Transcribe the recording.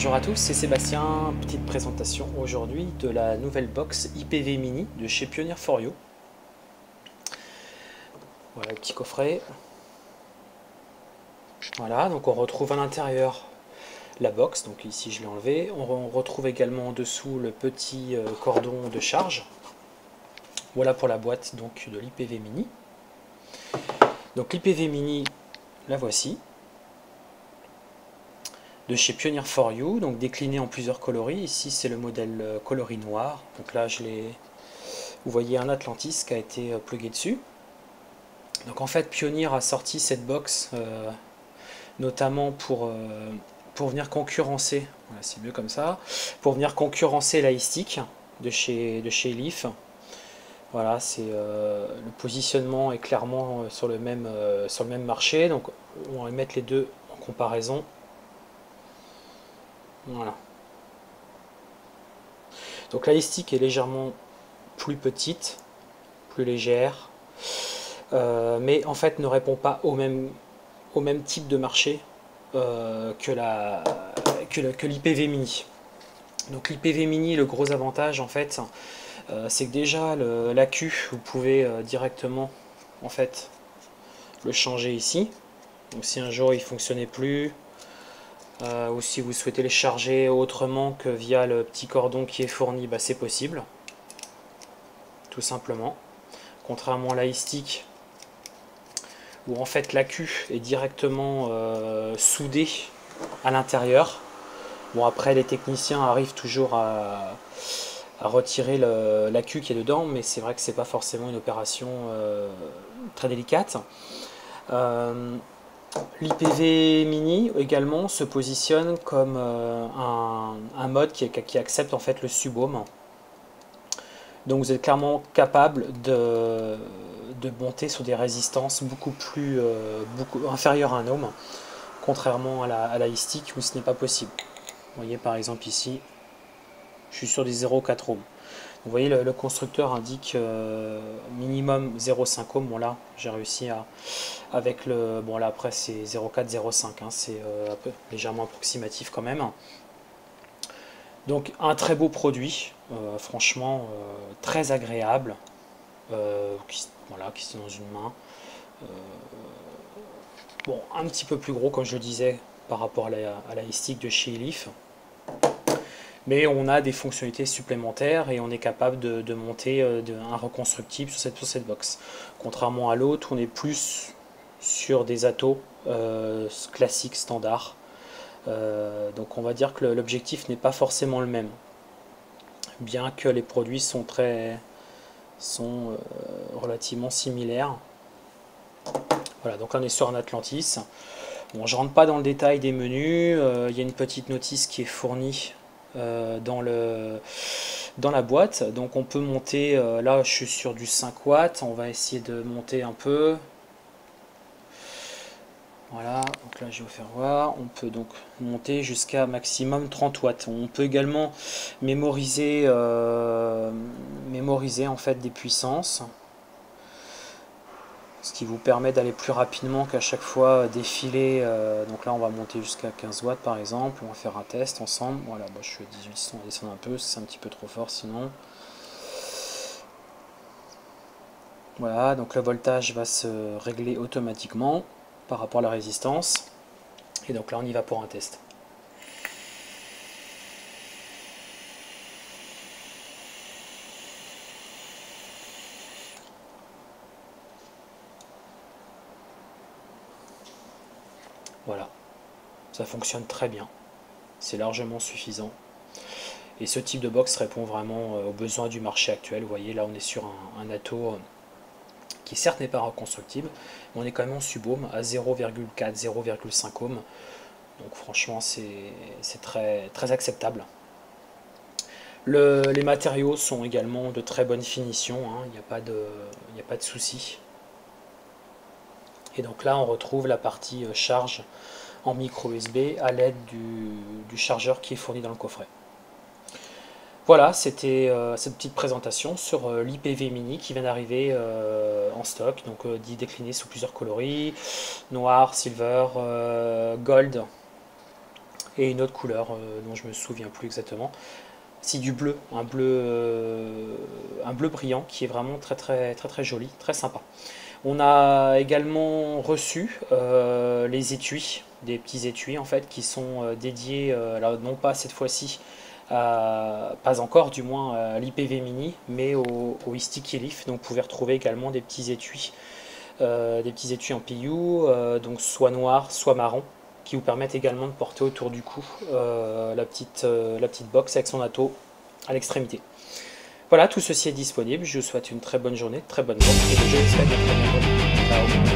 Bonjour à tous, c'est Sébastien. Petite présentation aujourd'hui de la nouvelle box IPV Mini de chez Pioneer For You. Voilà le petit coffret. Voilà, donc on retrouve à l'intérieur la box, donc ici je l'ai enlevé. On retrouve également en dessous le petit cordon de charge. Voilà pour la boîte donc de l'IPV Mini. Donc l'IPV Mini, la voici. De chez Pioneer For You, donc décliné en plusieurs coloris. Ici c'est le modèle coloris noir. Donc là vous voyez un Atlantis qui a été plugué dessus. Donc en fait Pioneer a sorti cette box notamment pour venir concurrencer, voilà, c'est mieux comme ça, pour venir concurrencer la iStick de chez Leaf. Voilà, le positionnement est clairement sur le même marché. Donc on va mettre les deux en comparaison. Voilà. Donc la iStick est légèrement plus petite, plus légère, mais en fait ne répond pas au même type de marché que l'IPV Mini. Donc l'IPV Mini, le gros avantage en fait, c'est que déjà l'AQ, vous pouvez directement en fait le changer ici. Donc si un jour il fonctionnait plus, ou si vous souhaitez les charger autrement que via le petit cordon qui est fourni, bah, c'est possible, tout simplement. Contrairement à l'iStick, où en fait l'AQ est directement soudé à l'intérieur. Bon, après les techniciens arrivent toujours à retirer l'AQ qui est dedans, mais c'est vrai que c'est pas forcément une opération très délicate. L'IPV Mini également se positionne comme un mode qui accepte en fait le subohm. Donc vous êtes clairement capable de monter sur des résistances beaucoup inférieures à un ohm, contrairement à la iStick où ce n'est pas possible. Vous voyez par exemple ici, je suis sur des 0,4 ohms. Vous voyez le constructeur indique minimum 0,5 ohm. Bon là j'ai réussi avec le, bon là après c'est 0,4 0,5 hein, c'est un peu légèrement approximatif quand même. Donc un très beau produit, franchement très agréable, voilà, qui est dans une main. Bon, un petit peu plus gros comme je le disais par rapport à la iStick de chez Leaf. Mais on a des fonctionnalités supplémentaires et on est capable de monter un reconstructible sur cette box. Contrairement à l'autre, on est plus sur des atos classiques, standards. Donc on va dire que l'objectif n'est pas forcément le même. Bien que les produits sont relativement similaires. Voilà, donc là on est sur un Atlantis. Bon, je rentre pas dans le détail des menus. Il y a une petite notice qui est fournie dans la boîte. Donc on peut monter, là je suis sur du 5 watts, on va essayer de monter un peu. Voilà, donc là je vais vous faire voir, on peut donc monter jusqu'à maximum 30 watts. On peut également mémoriser en fait des puissances, ce qui vous permet d'aller plus rapidement qu'à chaque fois défiler. Donc là on va monter jusqu'à 15 watts par exemple, on va faire un test ensemble. Voilà, moi je suis à 18, on va descendre un peu, c'est un petit peu trop fort sinon. Voilà, donc le voltage va se régler automatiquement par rapport à la résistance. Et donc là on y va pour un test. Voilà, ça fonctionne très bien, c'est largement suffisant. Et ce type de box répond vraiment aux besoins du marché actuel. Vous voyez, là on est sur un ato qui certes n'est pas reconstructible, mais on est quand même en subohm à 0,4, 0,5 ohm. Donc franchement c'est très acceptable. Les matériaux sont également de très bonne finition, hein, il n'y a pas de souci. Et donc là on retrouve la partie charge en micro USB à l'aide du chargeur qui est fourni dans le coffret. Voilà, c'était cette petite présentation sur l'IPV Mini qui vient d'arriver en stock, donc décliné sous plusieurs coloris, noir, silver, gold, et une autre couleur dont je me souviens plus exactement. Si du bleu, un bleu brillant qui est vraiment très très très très joli, très sympa. On a également reçu les étuis, des petits étuis en fait qui sont dédiés, alors non pas cette fois-ci, pas encore du moins à l'IPV Mini, mais au Sticky Leaf. Donc vous pouvez retrouver également des petits étuis en PU, donc soit noir, soit marron, qui vous permettent également de porter autour du cou la petite box avec son atto à l'extrémité. Voilà, tout ceci est disponible. Je vous souhaite une très bonne journée, très bonne boxe et je vous souhaite une très bonne journée. Ciao.